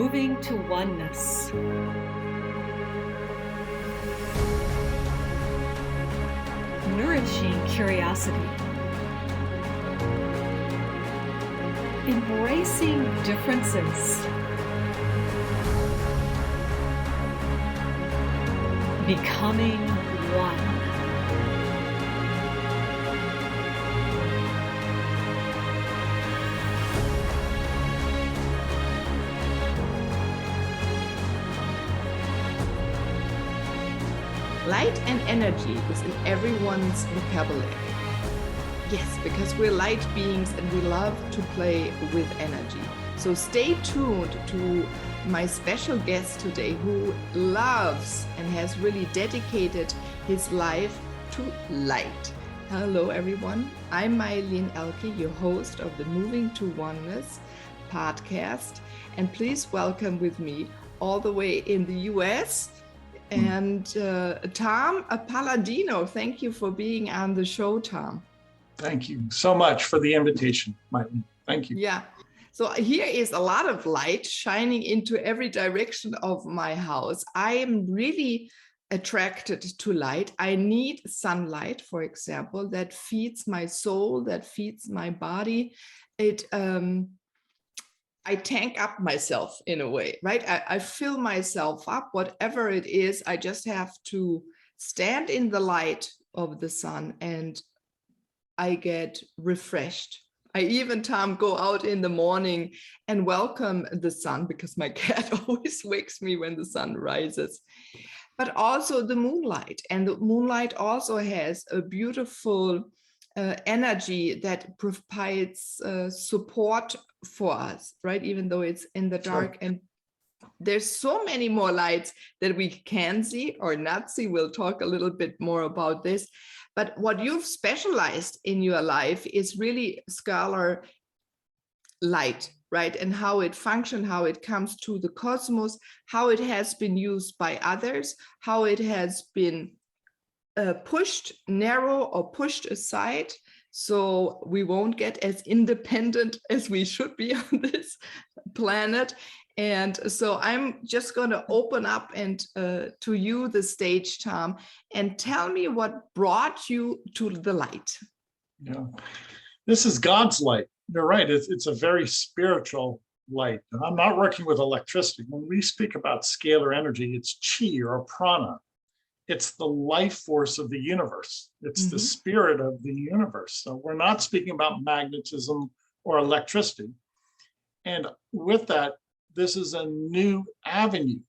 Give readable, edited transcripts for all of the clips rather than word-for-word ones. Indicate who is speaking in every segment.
Speaker 1: moving to oneness. Nourishing curiosity. Embracing differences. Becoming one.
Speaker 2: Light and energy is in everyone's vocabulary. Yes, because we're light beings and we love to play with energy. So stay tuned to my special guest today who loves and has really dedicated his life to light. Hello, everyone. I'm Meilin Ehlke, your host of the Moving to Oneness podcast. And please welcome with me all the way in the US, and Tom Paladino. Thank you for being on the show, Tom.
Speaker 3: Thank you so much for the invitation, Meilin. Thank you.
Speaker 2: Yeah. So here is a lot of light shining into every direction of my house. I am really attracted to light. I need sunlight, for example, that feeds my soul, that feeds my body. I tank up myself in a way, right? I fill myself up, whatever it is. I just have to stand in the light of the sun and I get refreshed. I even, Tom, go out in the morning and welcome the sun because my cat always wakes me when the sun rises. But also the moonlight. And the moonlight also has a beautiful energy that provides support for us, right? Even though it's in the dark. Sure. And there's so many more lights that we can see or not see. We'll talk a little bit more about this. But what you've specialized in your life is really scalar light, right? And how it functions, how it comes to the cosmos, how it has been used by others, how it has been pushed narrow or pushed aside, so we won't get as independent as we should be on this planet. And so I'm just going to open up and to you the stage, Tom, and tell me what brought you to the light.
Speaker 3: Yeah, this is God's light. You're right. It's a very spiritual light. And I'm not working with electricity. When we speak about scalar energy, it's chi or prana. It's the life force of the universe. It's the spirit of the universe. So we're not speaking about magnetism or electricity. And with that, this is a new avenue.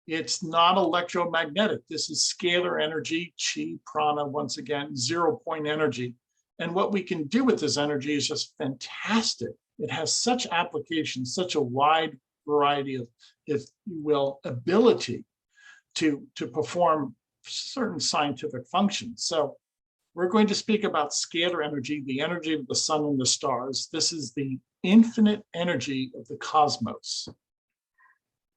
Speaker 3: It's not electromagnetic. This is scalar energy, chi, prana, once again, 0-point energy. And what we can do with this energy is just fantastic. It has such applications, such a wide variety of, if you will, ability to perform certain scientific functions. So we're going to speak about scalar energy, the energy of the sun and the stars. This is the infinite energy of the cosmos.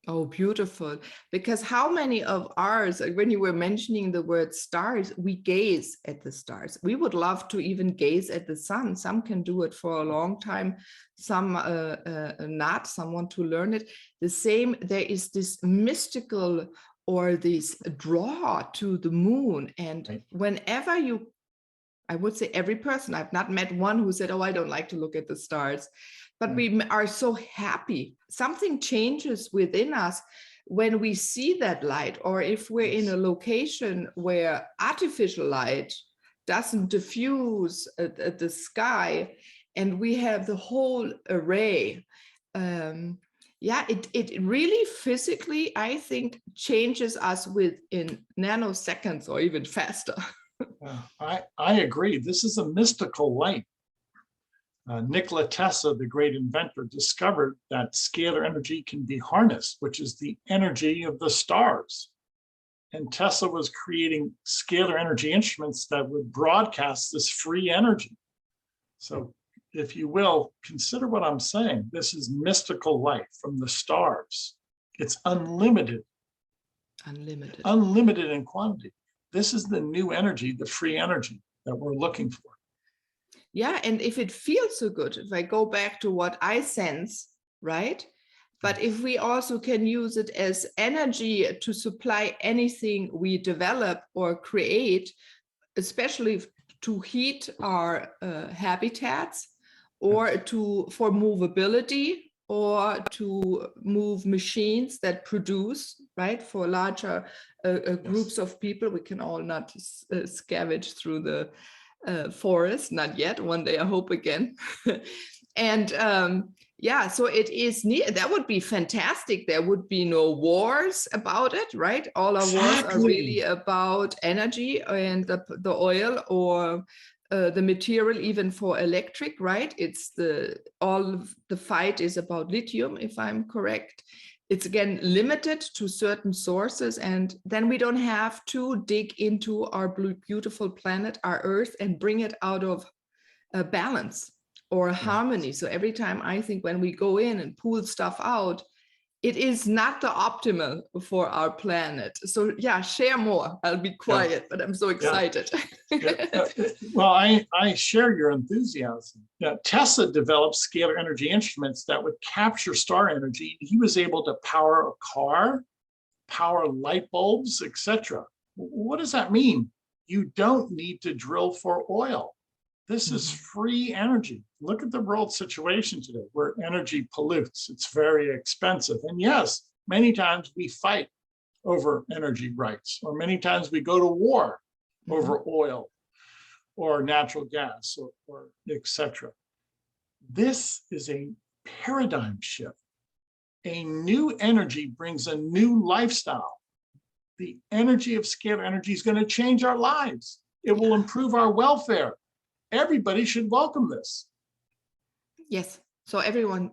Speaker 2: Oh, beautiful. Because how many of ours, when you were mentioning the word stars, we gaze at the stars. We would love to even gaze at the sun. Some can do it for a long time, some not, some want to learn it. The same, there is this mystical or this draw to the moon. And whenever you, I would say every person, I've not met one who said, oh, I don't like to look at the stars. But we are so happy. Something changes within us when we see that light, or if we're in a location where artificial light doesn't diffuse the sky, and we have the whole array. It really physically, I think, changes us within nanoseconds or even faster.
Speaker 3: I agree. This is a mystical light. Nikola Tesla, the great inventor, discovered that scalar energy can be harnessed, which is the energy of the stars. And Tesla was creating scalar energy instruments that would broadcast this free energy. So, if you will, consider what I'm saying. This is mystical light from the stars. It's unlimited. Unlimited in quantity. This is the new energy, the free energy that we're looking for.
Speaker 2: Yeah, and if it feels so good, if I go back to what I sense, right? But if we also can use it as energy to supply anything we develop or create, especially to heat our habitats, or for movability, or to move machines that produce, right, for larger groups of people. We can all not scavenge through the forest, not yet. One day, I hope again. And yeah, so it is neat. That would be fantastic. There would be no wars about it, right? All our wars are really about energy and the oil, or the material, even for electric, right? It's all of the fight is about lithium, if I'm correct. It's again limited to certain sources, and then we don't have to dig into our beautiful planet, our Earth, and bring it out of balance or harmony. So every time I think when we go in and pull stuff out, it is not the optimal for our planet. So yeah, share more. I'll be quiet, but I'm so excited.
Speaker 3: Well, I share your enthusiasm. Yeah, Tesla developed scalar energy instruments that would capture star energy. He was able to power a car, power light bulbs, etc. What does that mean? You don't need to drill for oil. This is free energy. Look at the world situation today where energy pollutes. It's very expensive. And yes, many times we fight over energy rights, or many times we go to war over oil or natural gas, or etc. This is a paradigm shift. A new energy brings a new lifestyle. The energy of scalar energy is going to change our lives. It will improve our welfare. Everybody should welcome this.
Speaker 2: Yes. So everyone,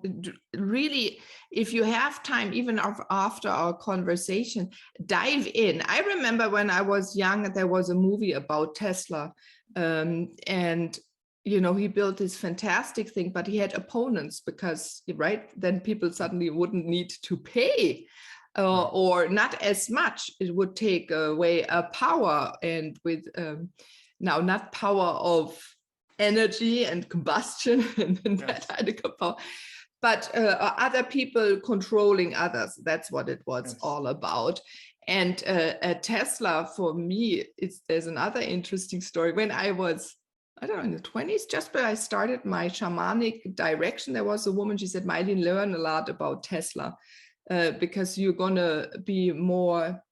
Speaker 2: really, if you have time, even after our conversation, dive in. I remember when I was young, there was a movie about Tesla, and you know, he built this fantastic thing, but he had opponents because, right, then people suddenly wouldn't need to pay. Or not as much. It would take away a power, and with now not power of energy and combustion and that kind of power, but other people controlling others. That's what it was all about. And Tesla, for me, there's another interesting story. When I was, I don't know, in the 20s, just when I started my shamanic direction, there was a woman, she said, Meilin, learn a lot about Tesla, because you're gonna be more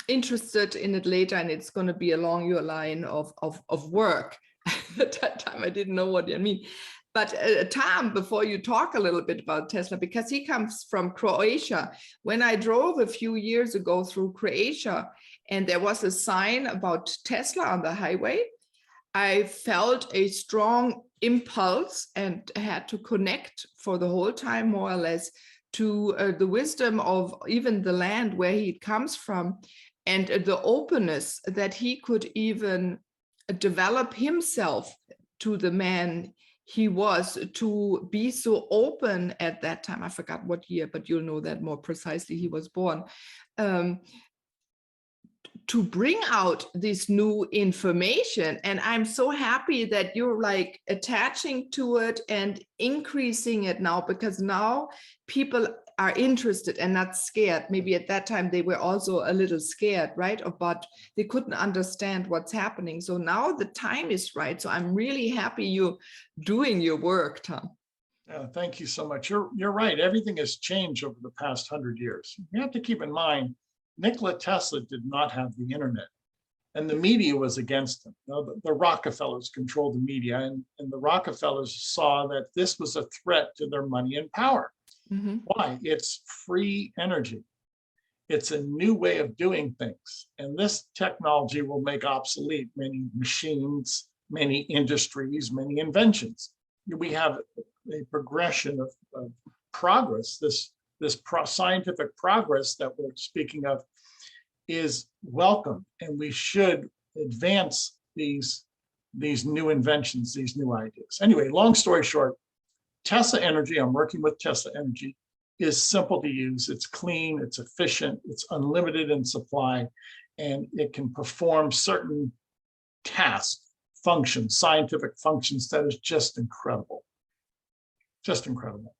Speaker 2: interested in it later, and it's going to be along your line of work. At that time, I didn't know what I mean. But Tom, before you talk a little bit about Tesla, because he comes from Croatia, when I drove a few years ago through Croatia, and there was a sign about Tesla on the highway, I felt a strong impulse and had to connect for the whole time, more or less, to the wisdom of even the land where he comes from, and the openness that he could even develop himself to the man he was, to be so open at that time. I forgot what year, but you'll know that more precisely. He was born. To bring out this new information. And I'm so happy that you're like attaching to it and increasing it now, because now people are interested and not scared. Maybe at that time they were also a little scared, right? But they couldn't understand what's happening. So now the time is right. So I'm really happy you're doing your work, Tom.
Speaker 3: Thank you so much. You're right. Everything has changed over the past 100 years. You have to keep in mind, Nikola Tesla did not have the internet, and the media was against him. You know, the Rockefellers controlled the media, and the Rockefellers saw that this was a threat to their money and power. Why? It's free energy. It's a new way of doing things. And this technology will make obsolete many machines, many industries, many inventions. We have a progression of progress. This scientific progress that we're speaking of is welcome, and we should advance these new inventions, these new ideas. Anyway, long story short, Tesla Energy, I'm working with Tesla Energy, is simple to use. It's clean, it's efficient, it's unlimited in supply, and it can perform certain tasks, functions, scientific functions that is just incredible. Just incredible.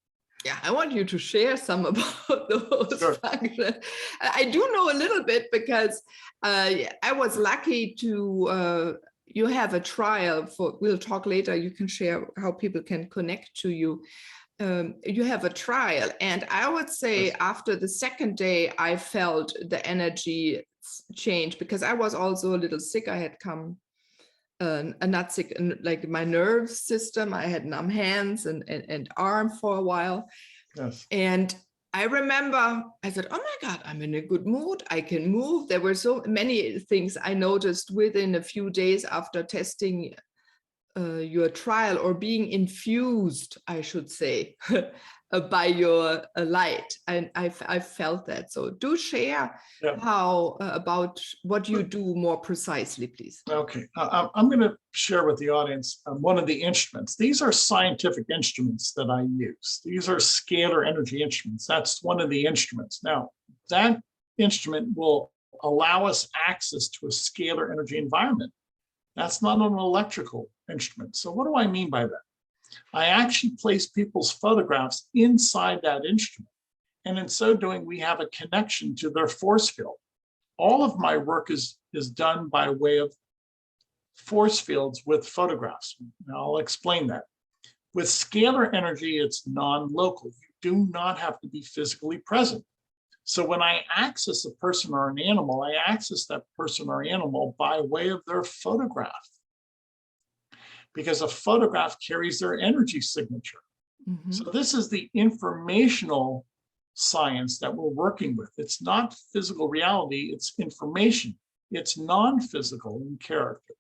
Speaker 2: Yeah, I want you to share some about those
Speaker 3: Sure.
Speaker 2: functions. I do know a little bit because I was lucky to, you have a trial for, we'll talk later, you can share how people can connect to you. You have a trial, and I would say
Speaker 3: Yes.
Speaker 2: after the second day, I felt the energy change because I was also a little sick. I had come not sick, like my nerve system. I had numb hands and arm for a while.
Speaker 3: Yes.
Speaker 2: And I remember I said, oh my God, I'm in a good mood. I can move. There were so many things I noticed within a few days after testing your trial, or being infused, I should say, by your light. And I felt that. So do share how about what you do more precisely, please.
Speaker 3: Okay, I'm going to share with the audience one of the instruments. These are scientific instruments that I use. These are scalar energy instruments. That's one of the instruments. Now, that instrument will allow us access to a scalar energy environment. That's not an electrical instrument. So what do I mean by that? I actually place people's photographs inside that instrument. And in so doing, we have a connection to their force field. All of my work is done by way of force fields with photographs. Now I'll explain that. With scalar energy, it's non-local. You do not have to be physically present. So when I access a person or an animal, I access that person or animal by way of their photograph, because a photograph carries their energy signature. Mm-hmm. So this is the informational science that we're working with. It's not physical reality, it's information. It's non-physical in character.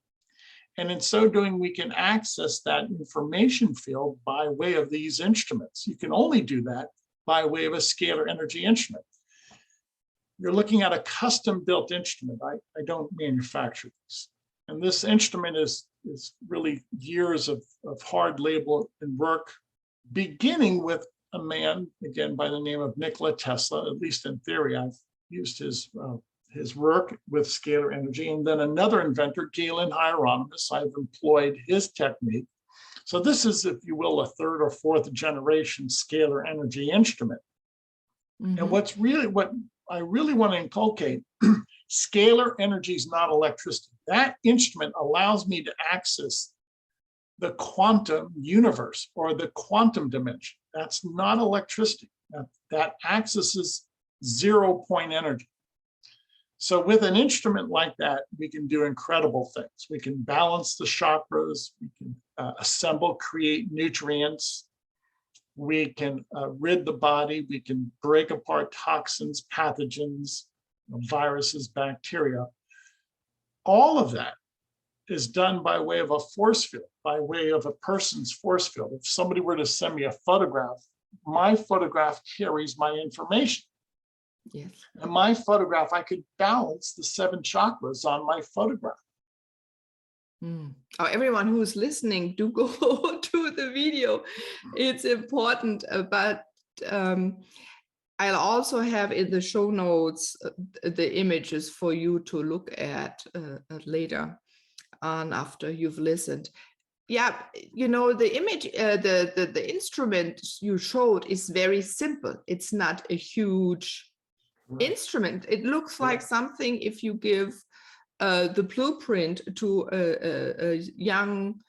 Speaker 3: And in so doing, we can access that information field by way of these instruments. You can only do that by way of a scalar energy instrument. You're looking at a custom-built instrument. I don't manufacture this. And this instrument is really years of hard labor and work, beginning with a man, again, by the name of Nikola Tesla. At least in theory, I've used his work with scalar energy. And then another inventor, Meilin Ehlke, I've employed his technique. So this is, if you will, a third or fourth generation scalar energy instrument. Mm-hmm. And what I really want to inculcate, scalar energy is not electricity. That instrument allows me to access the quantum universe or the quantum dimension. That's not electricity. That accesses 0-point energy. So with an instrument like that, we can do incredible things. We can balance the chakras. We can assemble, create nutrients. We can rid the body. We can break apart toxins, pathogens, viruses, bacteria. All of that is done by way of a force field, by way of a person's force field. If somebody were to send me a photograph, my photograph carries my information. Yes. And my photograph, I could balance the 7 chakras on my photograph.
Speaker 2: Oh, everyone who's listening, do go to the video. It's important, but I'll also have in the show notes the images for you to look at later on after you've listened. Yeah, you know, the image, the instrument you showed is very simple. It's not a huge instrument. It looks like something if you give the blueprint to a young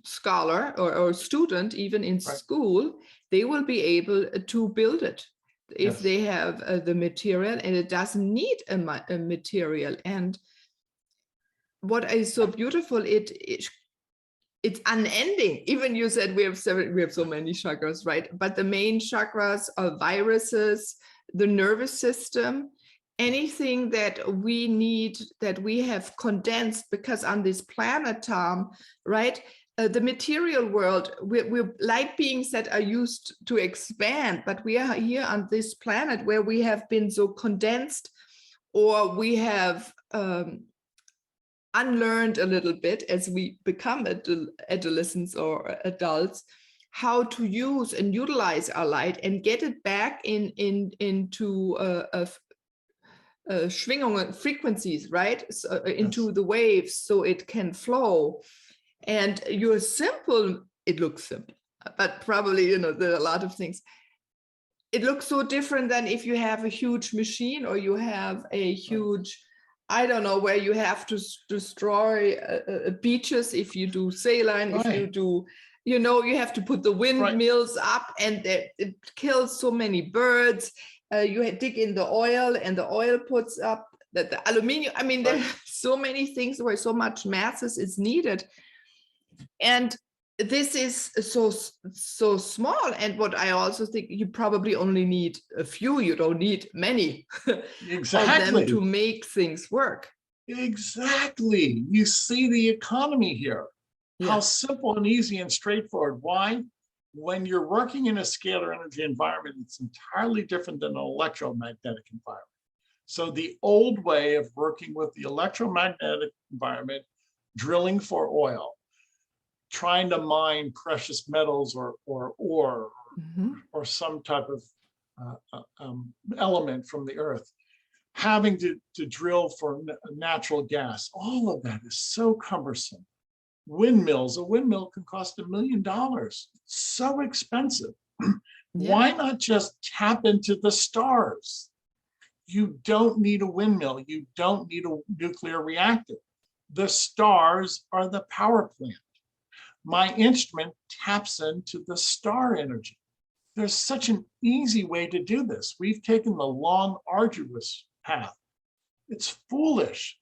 Speaker 2: scholar or student, even in school, they will be able to build it if they have the material, and it doesn't need a material. And what is so beautiful, it's unending. Even you said we have so many chakras, right? But the main chakras are viruses, the nervous system, anything that we need, that we have condensed, because on this planet, Tom, right? The material world, we're light beings that are used to expand, but we are here on this planet where we have been so condensed, or we have unlearned a little bit as we become adolescents or adults, how to use and utilize our light and get it back into Schwingungen, frequencies, right? So, into the waves, so it can flow. And you're simple, it looks simple. but probably, you know, there are a lot of things. It looks so different than if you have a huge machine or you have a huge, I don't know, where you have to destroy beaches. If you do Ceylon, if you do, you know, you have to put the windmills up, and it kills so many birds. You dig in the oil, and the oil puts up the aluminium. I mean, there are so many things where so much masses is needed. And this is so small. And what I also think, you probably only need a few, you don't need many
Speaker 3: Exactly.
Speaker 2: of them to make things work.
Speaker 3: Exactly. You see the economy here. How simple and easy and straightforward. Why? When you're working in a scalar energy environment, it's entirely different than an electromagnetic environment. So the old way of working with the electromagnetic environment, drilling for oil, trying to mine precious metals or ore or some type of element from the earth, having to drill for natural gas, all of that is so cumbersome. Windmills, a windmill can cost $1 million. It's so expensive. Why not just tap into the stars? You don't need a windmill. You don't need a nuclear reactor. The stars are the power plant. My instrument taps into the star energy. There's such an easy way to do this. We've taken the long, arduous path. It's foolish.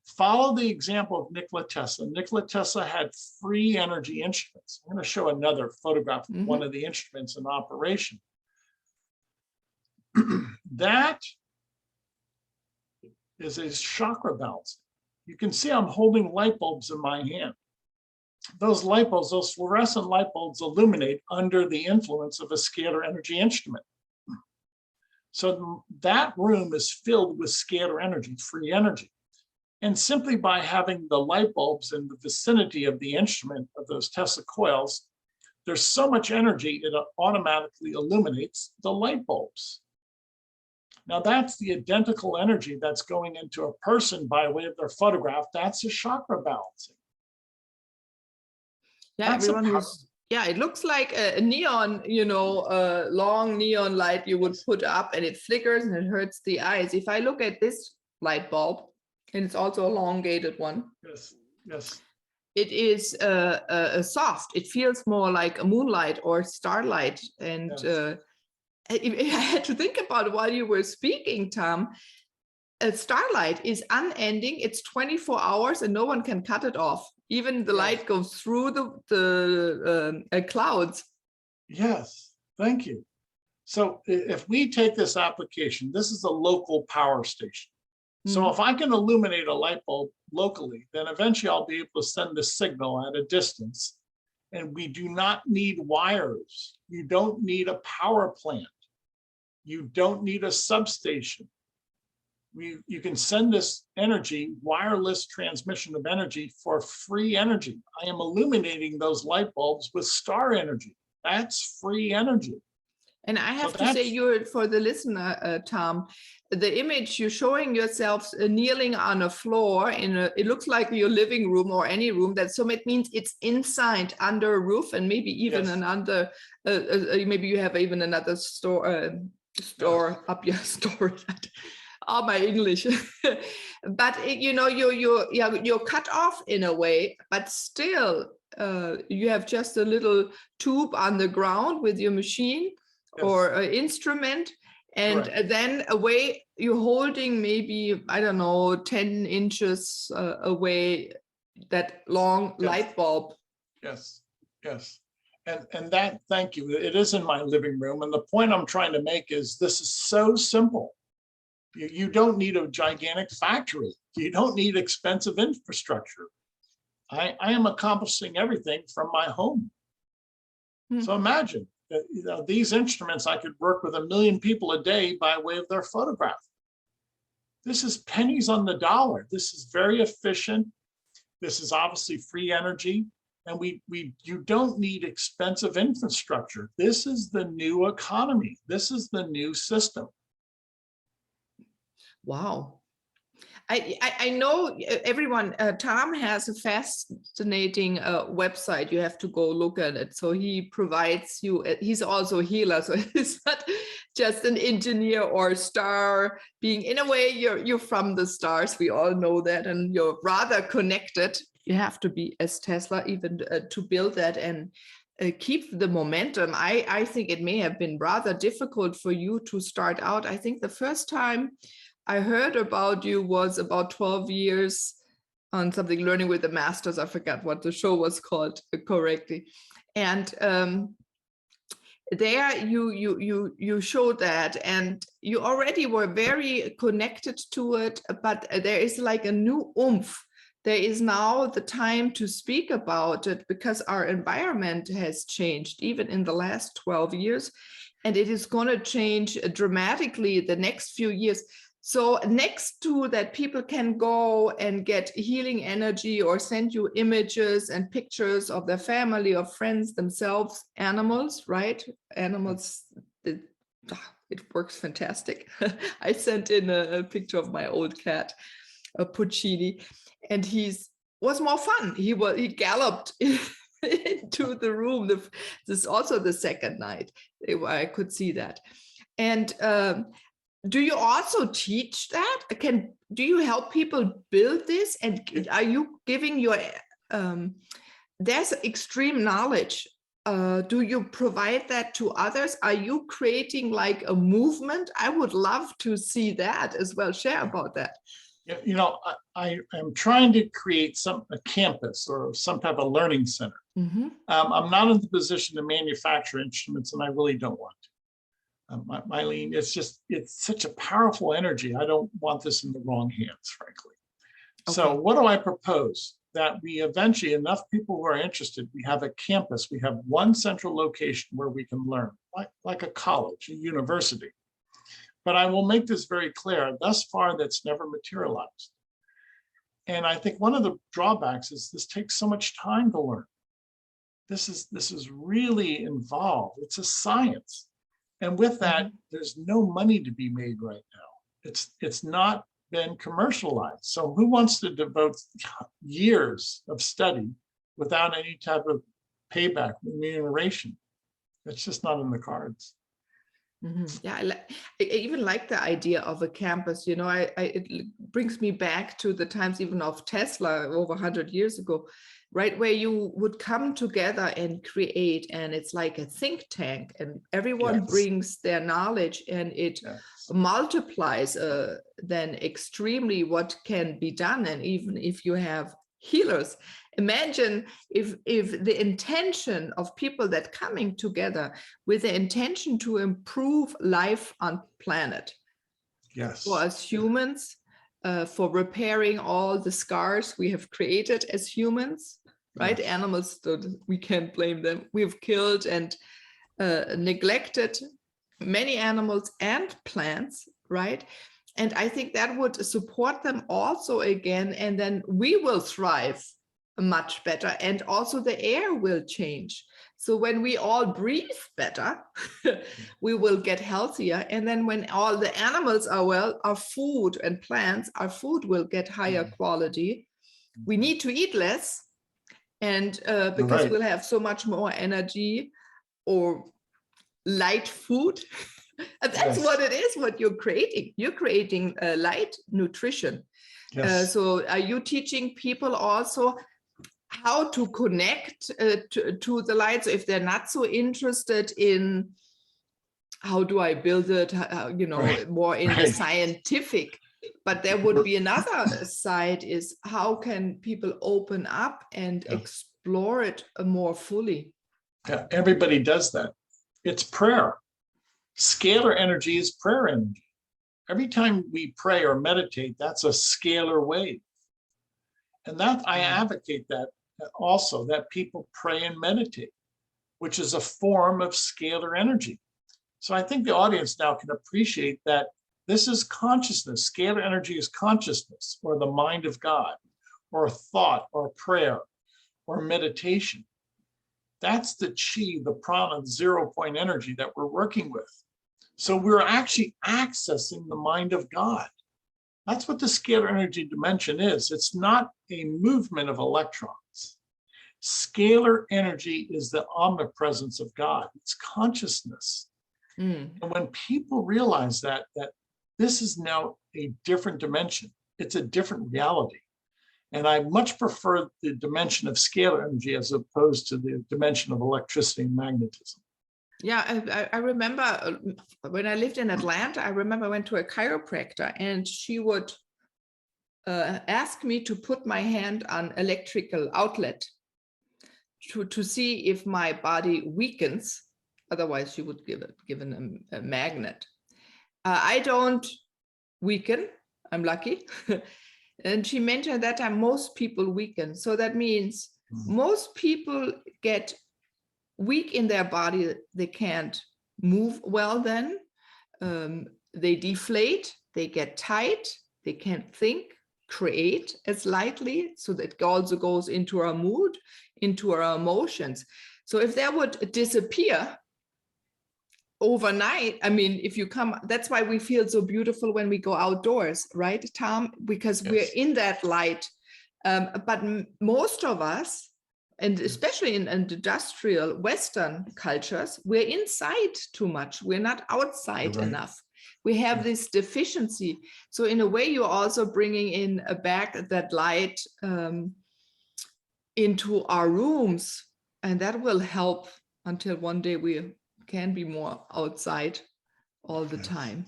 Speaker 3: Follow the example of Nikola Tesla. Nikola Tesla had free energy instruments. I'm going to show another photograph of one of the instruments in operation. That is a chakra balancing. You can see I'm holding light bulbs in my hand. Those light bulbs, those fluorescent light bulbs, illuminate under the influence of a scalar energy instrument. So that room is filled with scalar energy, free energy. And simply by having the light bulbs in the vicinity of the instrument of those Tesla coils, there's so much energy, it automatically illuminates the light bulbs. Now that's the identical energy that's going into a person by way of their photograph. That's a chakra balancing.
Speaker 2: Yeah, everyone who's, it looks like a neon, you know, a long neon light you would put up, and it flickers and it hurts the eyes. If I look at this light bulb, and it's also a elongated one.
Speaker 3: Yes.
Speaker 2: It is soft. It feels more like a moonlight or starlight. And I had to think about it while you were speaking, Tom. Starlight is unending. It's 24 hours and no one can cut it off. Even the light goes through the clouds.
Speaker 3: Yes, thank you. So if we take this application, this is a local power station. So if I can illuminate a light bulb locally, then eventually I'll be able to send a signal at a distance. And we do not need wires. You don't need a power plant. You don't need a substation. You can send this energy, wireless transmission of energy, for free energy. I am illuminating those light bulbs with star energy. That's free energy.
Speaker 2: And I have to say, you're, for the listener, Tom, the image you're showing yourself kneeling on a floor in a, it looks like your living room or any room. So it means it's inside under a roof, and maybe even another, maybe you have even another store up your store. Oh, my English. But you know, you're cut off in a way, but still you have just a little tube on the ground with your machine or an instrument, and then away you're holding maybe, I don't know, 10 inches away that long light bulb.
Speaker 3: Yes. And that, thank you. It is in my living room. And the point I'm trying to make is this is so simple. You don't need a gigantic factory. You don't need expensive infrastructure. I am accomplishing everything from my home. So imagine, you know, these instruments, I could work with 1 million people a day by way of their photograph. This is pennies on the dollar. This is very efficient. This is obviously free energy. And you don't need expensive infrastructure. This is the new economy. This is the new system.
Speaker 2: Wow. I know everyone, Tom has a fascinating website. You have to go look at it. So he provides you, he's also a healer. So he's not just an engineer or star being, in a way, you're from the stars. We all know that, and you're rather connected. You have to be as Tesla even to build that and keep the momentum. I think it may have been rather difficult for you to start out. I think the first time I heard about you was about 12 years on something, Learning with the Masters. I forgot what the show was called correctly. And there you showed that, and you already were very connected to it, but there is like a new oomph. There is now the time to speak about it because our environment has changed even in the last 12 years, and it is going to change dramatically the next few years. So next to that, people can go and get healing energy or send you images and pictures of their family or friends, themselves, animals, right? Animals, it works fantastic. I sent in a picture of my old cat, a Puccini, and was more fun. He galloped into the room. This is also the second night I could see that. And do you also teach that? Do you help people build this? And are you giving your, there's extreme knowledge. Do you provide that to others? Are you creating like a movement? I would love to see that as well. Share about that.
Speaker 3: You know, I am trying to create a campus or some type of learning center.
Speaker 2: Mm-hmm.
Speaker 3: I'm not in the position to manufacture instruments, and I really don't want to. Meilin, it's such a powerful energy. I don't want this in the wrong hands, frankly. Okay. So what do I propose? That we eventually, enough people who are interested, we have a campus, we have one central location where we can learn, like a college, a university. But I will make this very clear, thus far that's never materialized. And I think one of the drawbacks is this takes so much time to learn. This is really involved. It's a science. And with that, there's no money to be made right now. It's not been commercialized. So who wants to devote years of study without any type of payback, remuneration? It's just not in the cards.
Speaker 2: Mm-hmm. Yeah, I even like the idea of a campus. You know, it brings me back to the times even of Tesla over 100 years ago, right, where you would come together and create, and it's like a think tank, and everyone brings their knowledge, and it multiplies then extremely what can be done. And even if you have healers, imagine if the intention of people that coming together with the intention to improve life on planet, for us humans, for repairing all the scars we have created as humans, right? Animals, we can't blame them. We've killed and neglected many animals and plants, right? And I think that would support them also again, and then we will thrive much better, and also the air will change. So when we all breathe better, we will get healthier. And then when all the animals are well, our food and plants, our food will get higher quality. We need to eat less, and because we'll have so much more energy or light food. That's what it is, what you're creating. You're creating light nutrition. So are you teaching people also how to connect to the light? So if they're not so interested in how do I build it, you know, more in the scientific, but there would be another side, is how can people open up and explore it more fully?
Speaker 3: Yeah, everybody does that. It's prayer. Scalar energy is prayer energy. Every time we pray or meditate, that's a scalar wave. And that I advocate that also, that people pray and meditate, which is a form of scalar energy. So I think the audience now can appreciate that this is consciousness. Scalar energy is consciousness, or the mind of God, or thought, or prayer, or meditation. That's the chi, the prana, 0-point energy that we're working with. So we're actually accessing the mind of God. That's what the scalar energy dimension is. It's not a movement of electrons. Scalar energy is the omnipresence of God. It's consciousness. And when people realize that this is now a different dimension, it's a different reality. And I much prefer the dimension of scalar energy as opposed to the dimension of electricity and magnetism.
Speaker 2: Yeah, I remember when I lived in Atlanta, I remember I went to a chiropractor and she would ask me to put my hand on electrical outlet to see if my body weakens. Otherwise, she would give a magnet. I don't weaken. I'm lucky. And she mentioned that time most people weaken. So that means most people get weak in their body. They can't move well then. They deflate, they get tight, they can't think, create as lightly. So that also goes into our mood, into our emotions. So if that would disappear overnight, I mean, if you come, that's why we feel so beautiful when we go outdoors, right, Tom? Because
Speaker 3: Yes.
Speaker 2: we're in that light. But most of us, and especially in industrial Western cultures, we're inside too much. We're not outside enough. We have this deficiency. So in a way, you're also bringing in back that light into our rooms, and that will help until one day we can be more outside all the time.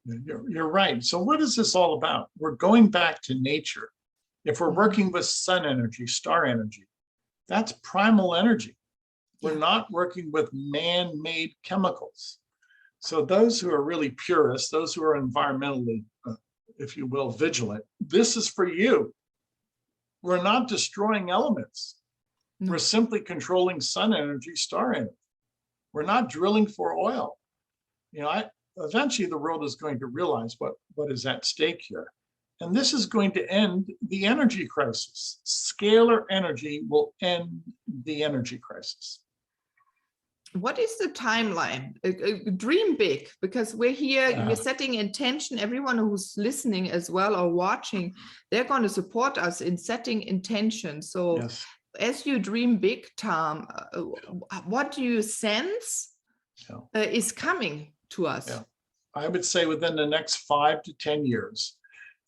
Speaker 3: You're right. So what is this all about? We're going back to nature. If we're working with sun energy, star energy, that's primal energy. We're not working with man-made chemicals. So those who are really purists, those who are environmentally, if you will, vigilant, this is for you. We're not destroying elements. We're simply controlling sun energy, star energy. We're not drilling for oil. You know, eventually the world is going to realize what is at stake here. And this is going to end the energy crisis. Scalar energy will end the energy crisis.
Speaker 2: What is the timeline? Dream big, because we're here, we're setting intention. Everyone who's listening as well or watching, they're going to support us in setting intention. So as you dream big, Tom, what do you sense is coming to us?
Speaker 3: I would say within the next 5 to 10 years,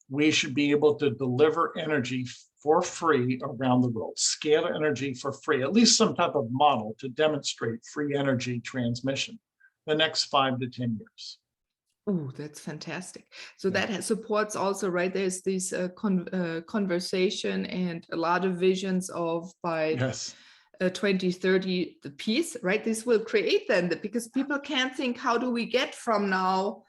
Speaker 3: we should be able to deliver energy for free around the world, scalar energy for free, at least some type of model to demonstrate free energy transmission the next 5 to 10 years.
Speaker 2: Oh, that's fantastic. So that supports also, right? There's this conversation and a lot of visions of by 2030, the peace, right? This will create then, because people can't think, how do we get from now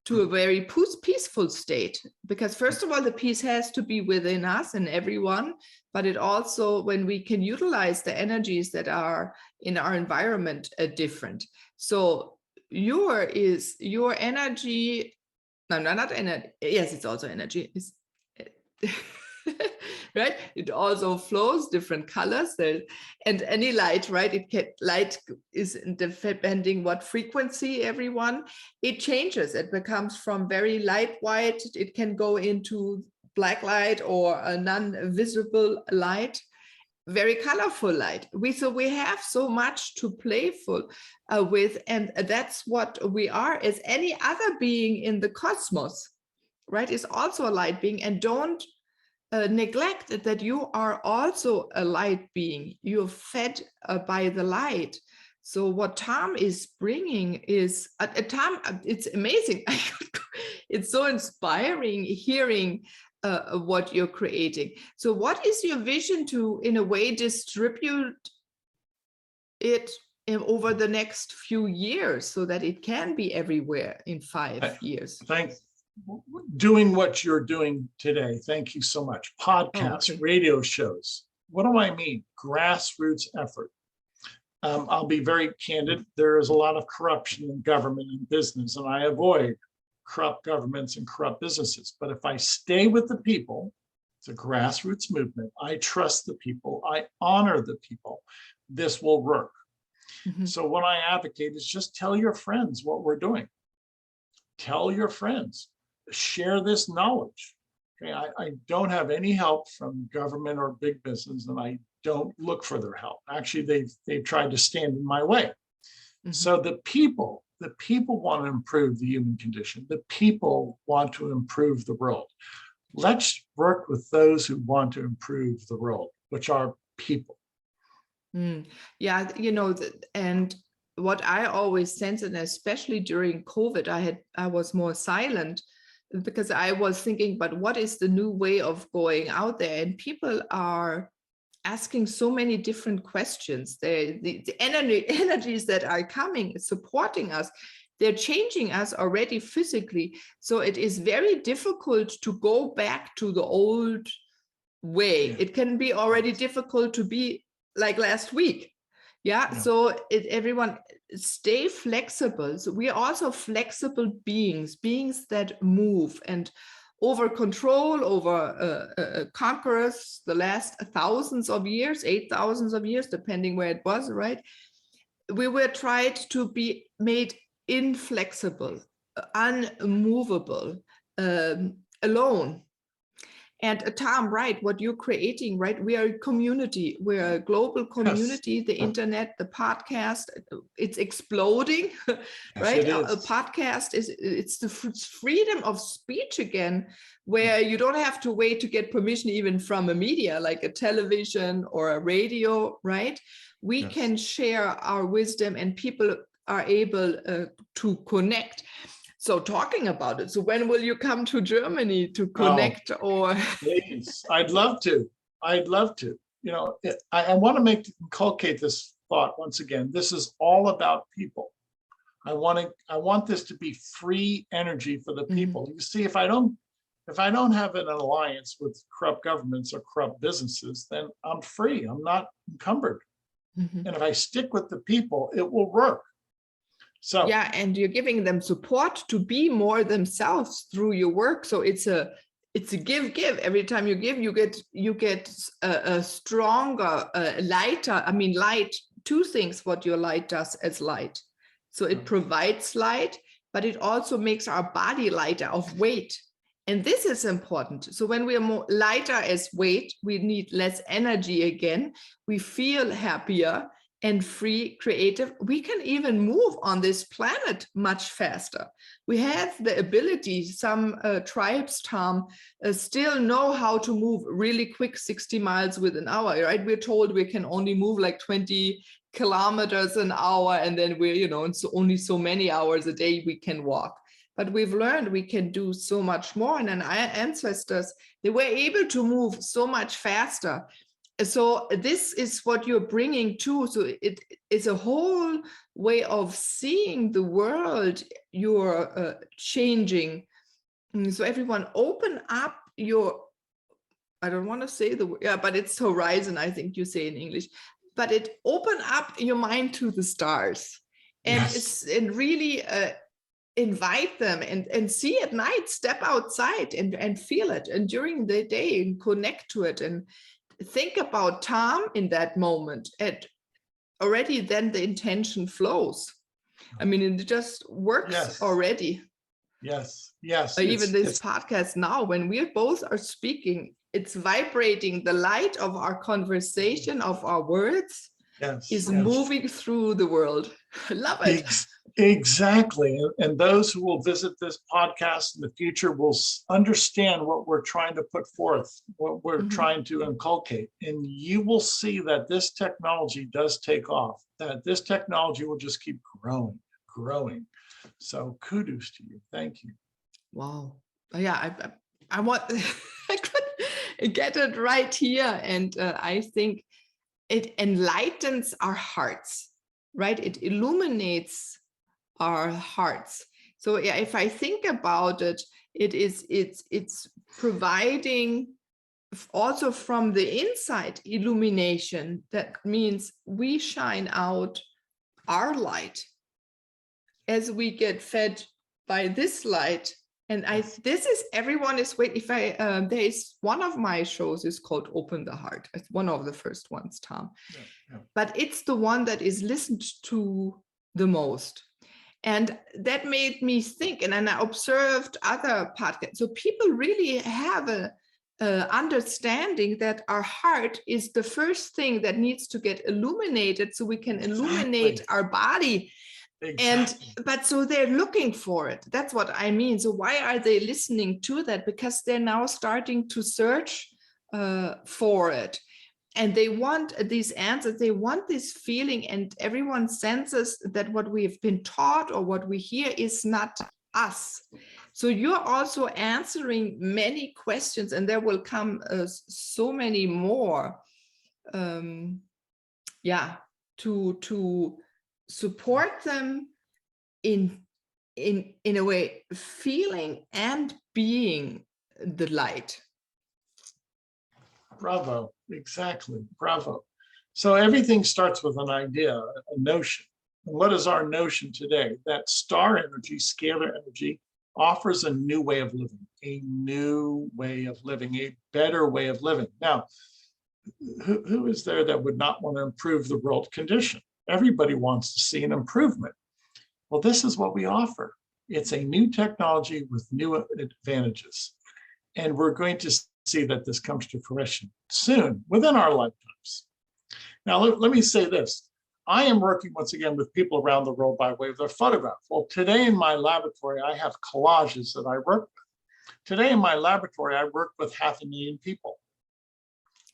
Speaker 2: to a very peaceful state? Because first of all, the peace has to be within us and everyone, but it also, when we can utilize the energies that are in our environment, different. So your energy, no, not energy. Yes, it's also energy. Right? It also flows different colors there, and any light, right? Light is depending what frequency everyone, it changes. It becomes from very light white, it can go into black light or a non-visible light, very colorful light. So we have so much to playful with, and that's what we are as any other being in the cosmos, right? Is also a light being, and don't neglect that you are also a light being. You're fed by the light. So what Tom is bringing is, Tom, it's amazing. It's so inspiring hearing what you're creating. So what is your vision to, in a way, distribute it over the next few years so that it can be everywhere in 5 years?
Speaker 3: Doing what you're doing today. Thank you so much. Podcasts, radio shows. What do I mean? Grassroots effort. I'll be very candid. There is a lot of corruption in government and business, and I avoid corrupt governments and corrupt businesses. But if I stay with the people, it's a grassroots movement. I trust the people. I honor the people. This will work. So what I advocate is just tell your friends what we're doing. Tell your friends. share this knowledge. Okay, I don't have any help from government or big business, and I don't look for their help. Actually, they've tried to stand in my way. So the people want to improve the human condition. The people want to improve the world. Let's work with those who want to improve the world, which are people.
Speaker 2: Yeah, and what I always sense, and especially during COVID, I was more silent because I was thinking, but what is the new way of going out there? And people are asking so many different questions. The energies that are coming, supporting us, they're changing us already physically. So it is very difficult to go back to the old way. It can be already difficult to be like last week. So everyone stay flexible. So we are also flexible beings that move, and over control, over conquerors the last thousands of years, 8,000 of years, depending where it was, right? We were tried to be made inflexible, unmovable, alone. And Tom, right, what you're creating, right? We are a community. We're a global community. Yes. The internet, the podcast, it's exploding, right? Yes, a podcast it's the freedom of speech again, where you don't have to wait to get permission even from a media like a television or a radio, right? We can share our wisdom, and people are able to connect. So talking about it, so when will you come to Germany to connect?
Speaker 3: Please, I'd love to. I'd love to. I want to inculcate this thought once again. This is all about people. I want this to be free energy for the people. You see, if I don't have an alliance with corrupt governments or corrupt businesses, then I'm free. I'm not encumbered. And if I stick with the people, it will work. So
Speaker 2: yeah, and you're giving them support to be more themselves through your work. So it's a give. Every time you give, you get a stronger, lighter. I mean, light. Two things what your light does as light. So it provides light, but it also makes our body lighter of weight. And this is important. So when we are more lighter as weight, we need less energy again. We feel happier and free, creative. We can even move on this planet much faster. We have the ability. Some tribes, Tom, still know how to move really quick, 60 miles within an hour, right? We're told we can only move like 20 kilometers an hour, and then we're, it's only so many hours a day we can walk. But we've learned we can do so much more. And then our ancestors, they were able to move so much faster. So this is what you're bringing too. So it is a whole way of seeing the world you're changing. So everyone open up your, I don't want to say the word, but it's horizon, I think you say in English, but it open up your mind to the stars and, and really invite them and see at night, step outside and feel it. And during the day and connect to it and think about Tom in that moment. And already then the intention flows. I mean, it just works already.
Speaker 3: Yes.
Speaker 2: Even this podcast now, when we both are speaking, it's vibrating. The light of our conversation, of our words, is moving through the world. I love it.
Speaker 3: Exactly. And those who will visit this podcast in the future will understand what we're trying to put forth, what we're trying to inculcate. And you will see that this technology does take off, that this technology will just keep growing. So kudos to you. Thank you.
Speaker 2: Wow. Yeah, I want, I could get it right here. And I think it enlightens our hearts, right? It illuminates our hearts. So yeah, if I think about it, it's providing also from the inside illumination. That means we shine out our light as we get fed by this light. And this is, everyone is waiting. If there is one of my shows is called Open the Heart. It's one of the first ones, Tom. But it's the one that is listened to the most. And that made me think, and then I observed other podcasts. So people really have a understanding that our heart is the first thing that needs to get illuminated so we can illuminate our body.
Speaker 3: Exactly.
Speaker 2: But so they're looking for it. That's what I mean. So why are they listening to that? Because they're now starting to search for it. And they want these answers, they want this feeling, and everyone senses that what we've been taught or what we hear is not us. So you're also answering many questions, and there will come so many more, to support them in a way, feeling and being the light.
Speaker 3: Bravo. Exactly. Bravo. So everything starts with an idea, a notion. And what is our notion today? That star energy, scalar energy, offers a new way of living, a new way of living, a better way of living. Now, who is there that would not want to improve the world condition? Everybody wants to see an improvement. Well, this is what we offer. It's a new technology with new advantages. And we're going to see that this comes to fruition soon, within our lifetimes. Now, let me say this. I am working once again with people around the world by way of their photograph. Well, today in my laboratory, I have collages that I work with. Today in my laboratory, I work with 500,000 people.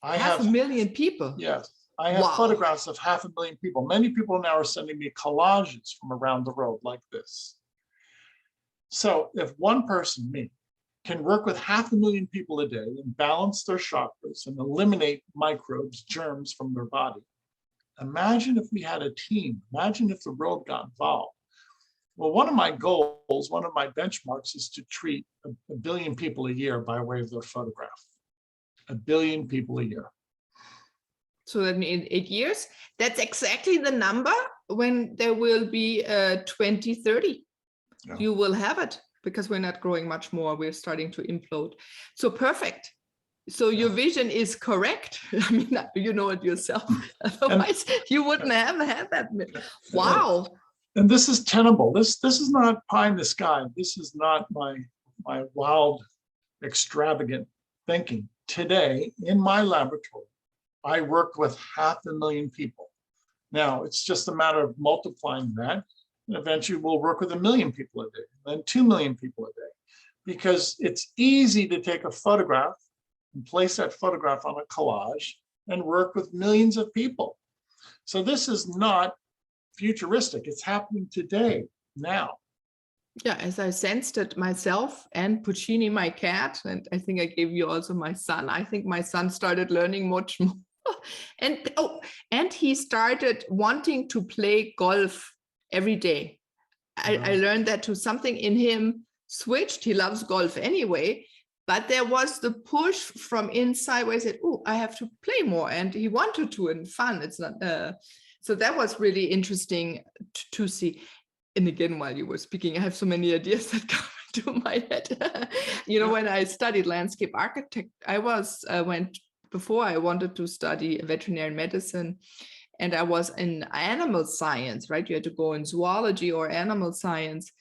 Speaker 2: Half a million people?
Speaker 3: Yes. I have photographs of 500,000 people. Many people now are sending me collages from around the world like this. So if one person, me, can work with 500,000 people a day and balance their chakras and eliminate microbes, germs from their body. Imagine if we had a team. Imagine if the world got involved. Well, one of my goals, one of my benchmarks is to treat a billion people a year by way of their photograph. 1 billion people a year.
Speaker 2: So that means 8 years. That's exactly the number when there will be 2030. Yeah. You will have it. Because we're not growing much more, we're starting to implode. So perfect. So your vision is correct. I mean, you know it yourself. Otherwise, you wouldn't have had that. Wow.
Speaker 3: And this is tenable. This is not pie in the sky. This is not my wild, extravagant thinking. Today, in my laboratory, I work with 500,000 people. Now, it's just a matter of multiplying that. And eventually we'll work with 1 million people a day, then 2 million people a day, because it's easy to take a photograph and place that photograph on a collage and work with millions of people. So this is not futuristic. It's happening today, now.
Speaker 2: Yeah, as I sensed it myself, and Puccini, my cat, and I think I gave you also my son. I think my son started learning much more. And he started wanting to play golf every day. I learned that too. Something in him switched. He loves golf anyway, but there was the push from inside where he said, oh, I have to play more. And he wanted to, and fun. It's not. So that was really interesting to see. And again, while you were speaking, I have so many ideas that come into my head. When I studied landscape architect, I before I wanted to study veterinary medicine, and I was in animal science, right? You had to go in zoology or animal science,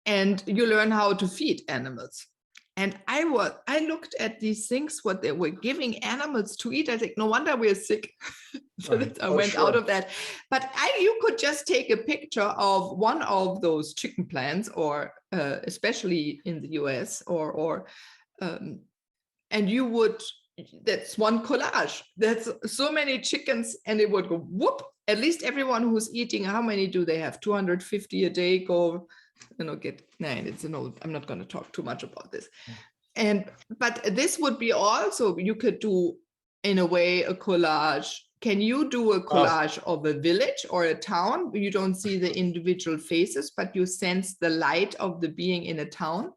Speaker 2: and you learn how to feed animals. And I looked at these things, what they were giving animals to eat. I think, no wonder we're sick. So right. I went out of that. But you could just take a picture of one of those chicken plants, or especially in the US, and you would. That's one collage. That's so many chickens, and it would go whoop. At least everyone who's eating, how many do they have? 250 a day go, get 9. It's an old. I'm not going to talk too much about this. But this would be also, you could do in a way a collage. Can you do a collage of a village or a town? You don't see the individual faces, but you sense the light of the being in a town.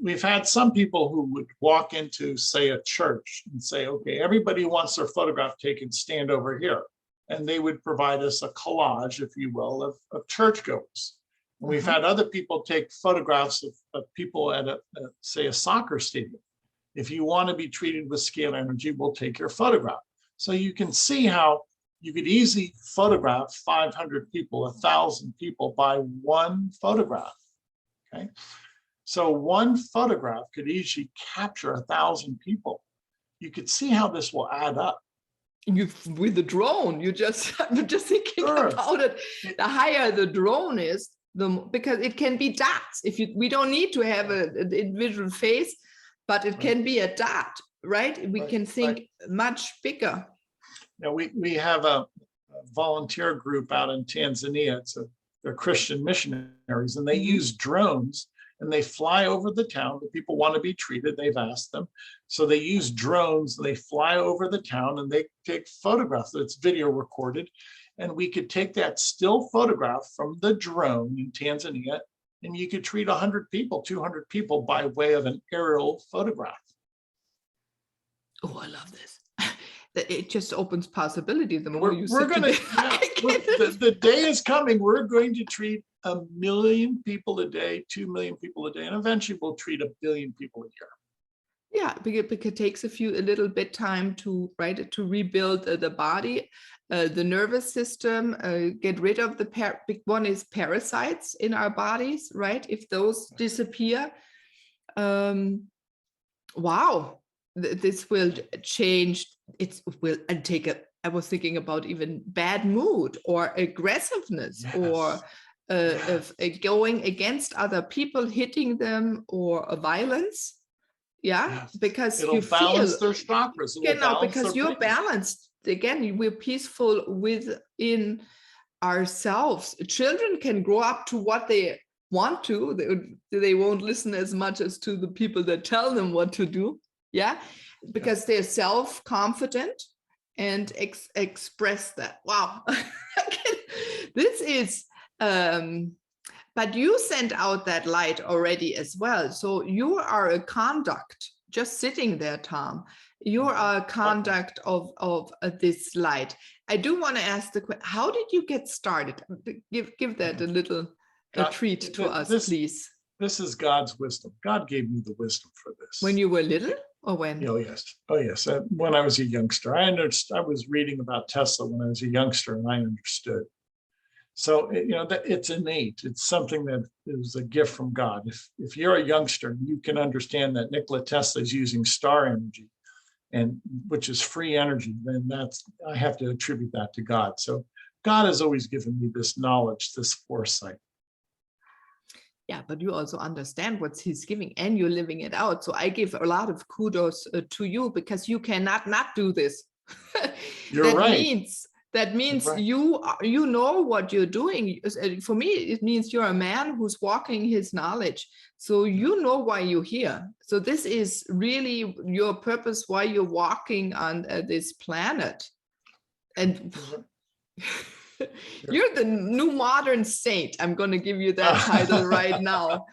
Speaker 3: We've had some people who would walk into, say, a church and say, okay, everybody wants their photograph taken, stand over here. And they would provide us a collage, if you will, of churchgoers. And we've had other people take photographs of people at say, a soccer stadium. If you want to be treated with scalar energy, we'll take your photograph. So you can see how You could easily photograph 500 people, 1,000 people by one photograph. Okay. So one photograph could easily capture 1,000 people. You could see how this will add up.
Speaker 2: With the drone, I'm just thinking
Speaker 3: Sure.
Speaker 2: about it. The higher the drone is, because it can be dots. We don't need to have an individual face, but it can be a dot, right? We can think much bigger.
Speaker 3: Now we have a volunteer group out in Tanzania. They're Christian missionaries, and they use drones, and they fly over the town. The people want to be treated, they've asked them. So they use drones, they fly over the town, and they take photographs. It's video recorded. And we could take that still photograph from the drone in Tanzania, and you could treat 100 people, 200 people by way of an aerial photograph.
Speaker 2: Oh, I love this. It just opens possibility. The more
Speaker 3: we're going to, the day is coming, we're going to treat 1 million people a day, 2 million people a day, and eventually we'll treat 1 billion people a year.
Speaker 2: Yeah, because it takes a little bit time to rebuild the body, the nervous system, get rid of the big one is parasites in our bodies, right? If those disappear, wow, this will change. It will take I was thinking about even bad mood or aggressiveness, or going against other people, hitting them, or violence. Yeah, because
Speaker 3: it'll balance their chakras.
Speaker 2: Because you're balanced. Again, we're peaceful within ourselves. Children can grow up to what they want to. They won't listen as much as to the people that tell them what to do. Yeah, because they're self-confident and express that. Wow. This is, but you sent out that light already as well. So you are a conduct, just sitting there, Tom. You are a conduct of this light. I do want to ask the question, how did you get started? Give that a little treat to us, please.
Speaker 3: This is God's wisdom. God gave me the wisdom for this.
Speaker 2: When you were little, or when?
Speaker 3: Oh, yes. Oh, yes. When I was a youngster. I was reading about Tesla when I was a youngster, and I understood. So, it's innate. It's something that is a gift from God. If you're a youngster, you can understand that Nikola Tesla is using star energy, and which is free energy, then I have to attribute that to God. So God has always given me this knowledge, this foresight.
Speaker 2: Yeah, but you also understand what he's giving, and you're living it out. So I give a lot of kudos to you, because you cannot not do this.
Speaker 3: You're right.
Speaker 2: That means you know what you're doing. For me, it means you're a man who's walking his knowledge. So you know why you're here. So this is really your purpose, why you're walking on this planet. And you're the new modern saint. I'm going to give you that title right now.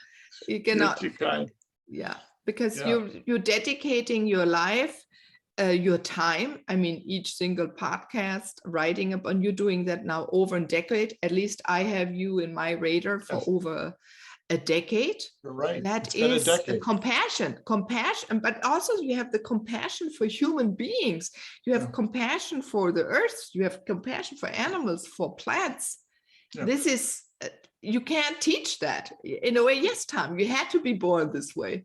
Speaker 2: You cannot.
Speaker 3: You're too kind.
Speaker 2: Yeah, because you're dedicating your life, your time. I mean, each single podcast, writing about, and you're doing that now over a decade. At least I have you in my radar for over a decade.
Speaker 3: You're right.
Speaker 2: That is compassion, but also you have the compassion for human beings. You have compassion for the earth. You have compassion for animals, for plants. Yeah. This is, you can't teach that. In a way, yes, Tom, you had to be born this way.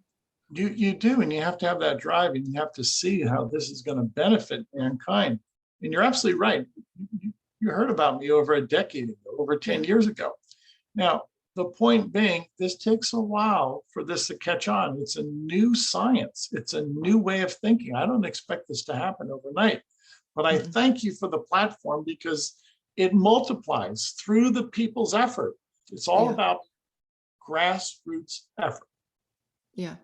Speaker 3: You do, and you have to have that drive, and you have to see how this is going to benefit mankind. And you're absolutely right. You heard about me over a decade ago, over 10 years ago. Now, the point being, this takes a while for this to catch on. It's a new science. It's a new way of thinking. I don't expect this to happen overnight, but I thank you for the platform, because it multiplies through the people's effort. It's all about grassroots effort.
Speaker 2: Yeah.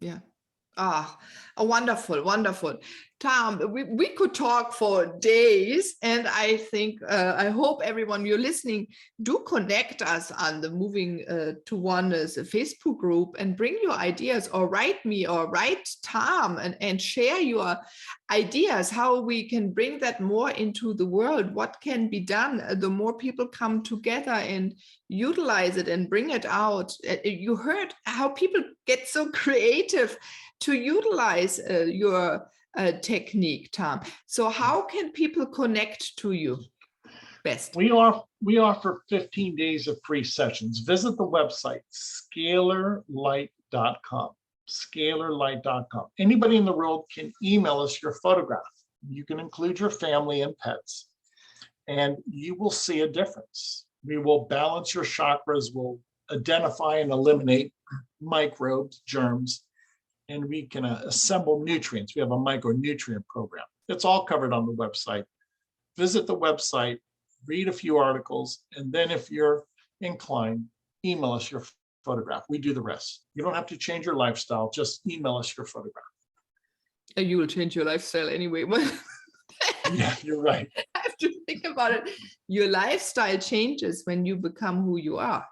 Speaker 2: Yeah. Wonderful, wonderful. Tom, we could talk for days, and I think, I hope everyone you're listening, do connect us on the Moving to Oneness Facebook group, and bring your ideas, or write me, or write Tom, and share your ideas, how we can bring that more into the world, what can be done. The more people come together and utilize it and bring it out. You heard how people get so creative to utilize your technique, Tom. So how can people connect to you best?
Speaker 3: We offer 15 days of free sessions. Visit the website, scalarlight.com. Scalarlight.com. Anybody in the world can email us your photograph. You can include your family and pets, and you will see a difference. We will balance your chakras, we'll identify and eliminate microbes, germs, and we can assemble nutrients. We have a micronutrient program. It's all covered on the website. Visit the website, read a few articles, and then if you're inclined, email us your photograph. We do the rest. You don't have to change your lifestyle, just email us your photograph.
Speaker 2: You will change your lifestyle anyway.
Speaker 3: Yeah, you're right.
Speaker 2: I have to think about it. Your lifestyle changes when you become who you are,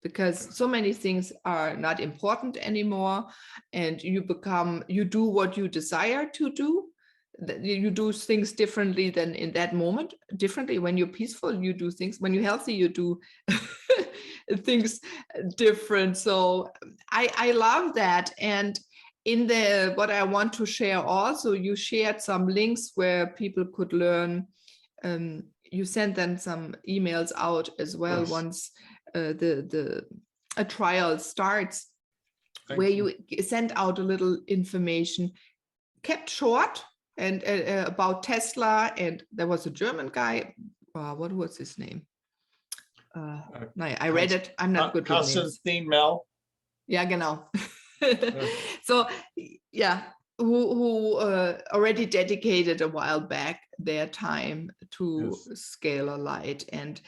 Speaker 2: because so many things are not important anymore, and you do what you desire to do. You do things differently than in that moment. Differently when you're peaceful, you do things. When you're healthy, you do things different. So I love that. And in what I want to share also, you shared some links where people could learn. You sent them some emails out as well. Yes. Once a trial starts. Thank where you send out a little information, kept short, and about Tesla. And there was a German guy. What was his name? I read it. I'm not good with names.
Speaker 3: Constantine Mel.
Speaker 2: Yeah, genau. So yeah, who already dedicated a while back their time to Scalar Light. And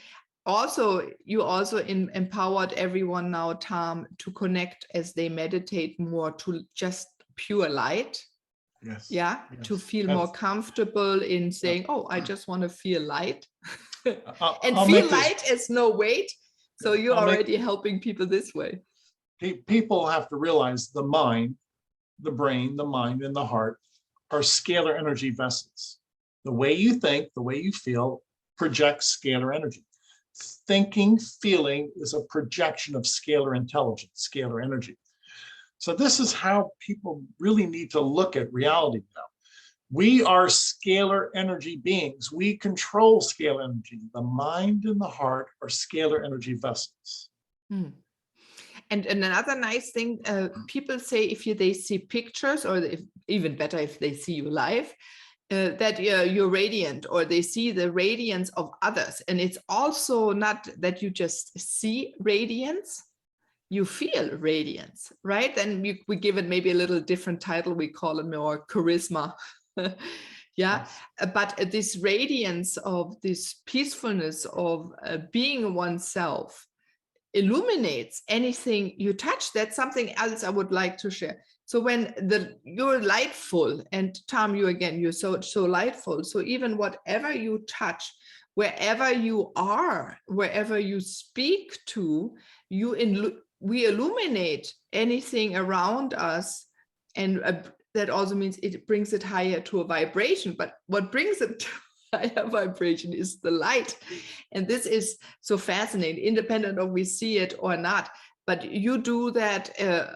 Speaker 2: also you also empowered everyone now, Tom, to connect as they meditate more to just pure light.
Speaker 3: Yes.
Speaker 2: Yeah, yes. To feel more comfortable in saying, oh, I just want to feel light. And feel light is no weight. So you're already helping people this way.
Speaker 3: People have to realize the mind, the brain, the mind, and the heart are scalar energy vessels. The way you think, the way you feel projects scalar energy. Thinking, feeling is a projection of scalar intelligence, scalar energy. So this is how people really need to look at reality now. We are scalar energy beings. We control scalar energy. The mind and the heart are scalar energy vessels.
Speaker 2: And another nice thing, people say if they see pictures, or even better if they see you live, that you're radiant, or they see the radiance of others. And it's also not that you just see radiance, you feel radiance, right? Then we give it maybe a little different title. We call it more charisma. Yeah, but this radiance of this peacefulness of being oneself illuminates anything you touch. That's something else I would like to share. So when you're lightful, and Tom, you're so lightful. So even whatever you touch, wherever you are, wherever you speak to, we illuminate anything around us, and that also means it brings it higher to a vibration. But what brings it to higher vibration is the light. And this is so fascinating, independent of we see it or not. But you do that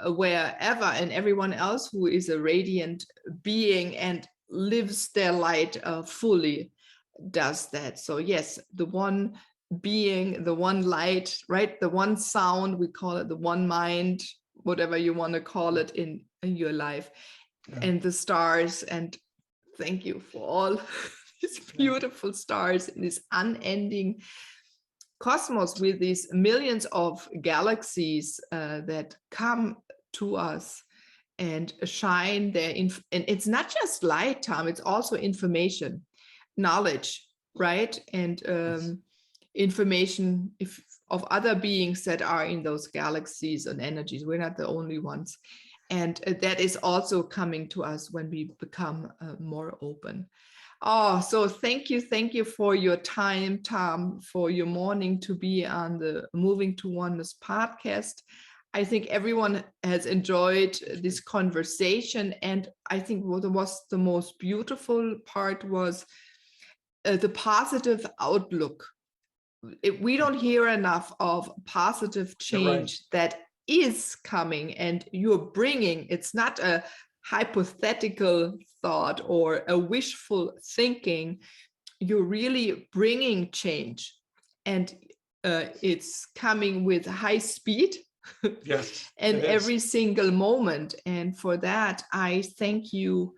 Speaker 2: wherever, and everyone else who is a radiant being and lives their light fully does that. So yes, the one being, the one light, right? The one sound, we call it the one mind, whatever you want to call it in your life. Yeah. And the stars. And thank you for all these beautiful stars in this unending cosmos with these millions of galaxies that come to us and shine there. And it's not just light, Tom, it's also information, knowledge, right? And information of other beings that are in those galaxies and energies. We're not the only ones. And that is also coming to us when we become more open. Oh, so thank you for your time, Tom, for your morning to be on the Moving to Oneness podcast. I think everyone has enjoyed this conversation. And I think what was the most beautiful part was the positive outlook. We don't hear enough of positive change that is coming, and you're bringing. It's not a hypothetical thought or a wishful thinking, you're really bringing change, and it's coming with high speed.
Speaker 3: Yes,
Speaker 2: and
Speaker 3: it is.
Speaker 2: every single moment. And for that, I thank you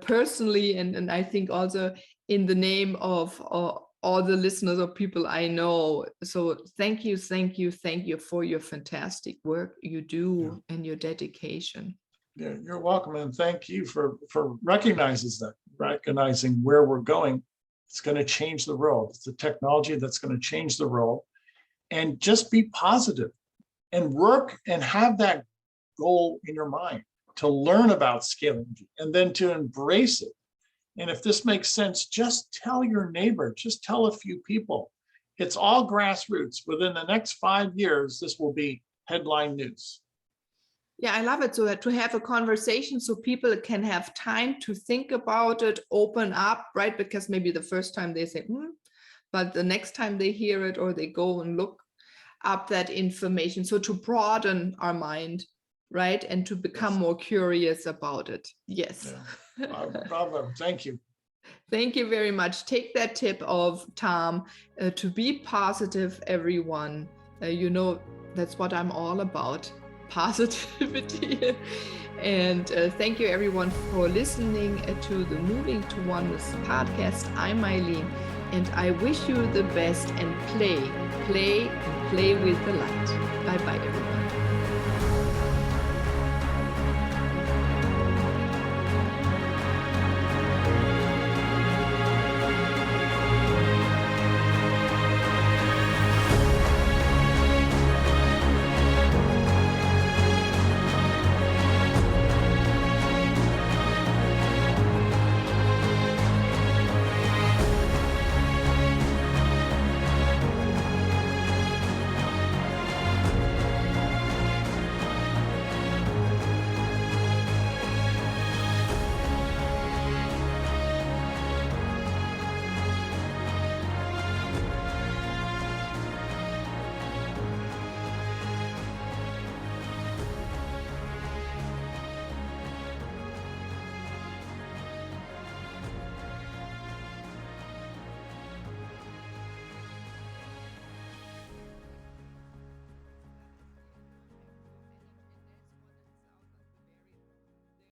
Speaker 2: personally, and I think also in the name of all the listeners or people I know. So thank you for your fantastic work you do and your dedication.
Speaker 3: Yeah, you're welcome, and thank you for recognizing where we're going. It's going to change the world. It's the technology that's going to change the world, and just be positive and work and have that goal in your mind to learn about scalar energy and then to embrace it. And if this makes sense, just tell your neighbor, just tell a few people. It's all grassroots. Within the next 5 years, this will be headline news.
Speaker 2: Yeah, I love it. So to have a conversation so people can have time to think about it, open up, right? Because maybe the first time they say, but the next time they hear it or they go and look up that information. So to broaden our mind, right? And to become more curious about it. Yes.
Speaker 3: Yeah. Bravo. Thank you.
Speaker 2: Thank you very much. Take that tip of Tom to be positive, everyone. That's what I'm all about. Positivity. And thank you everyone for listening to the Moving to Oneness podcast. I'm Meilin, and I wish you the best, and play with the light. Bye bye everyone.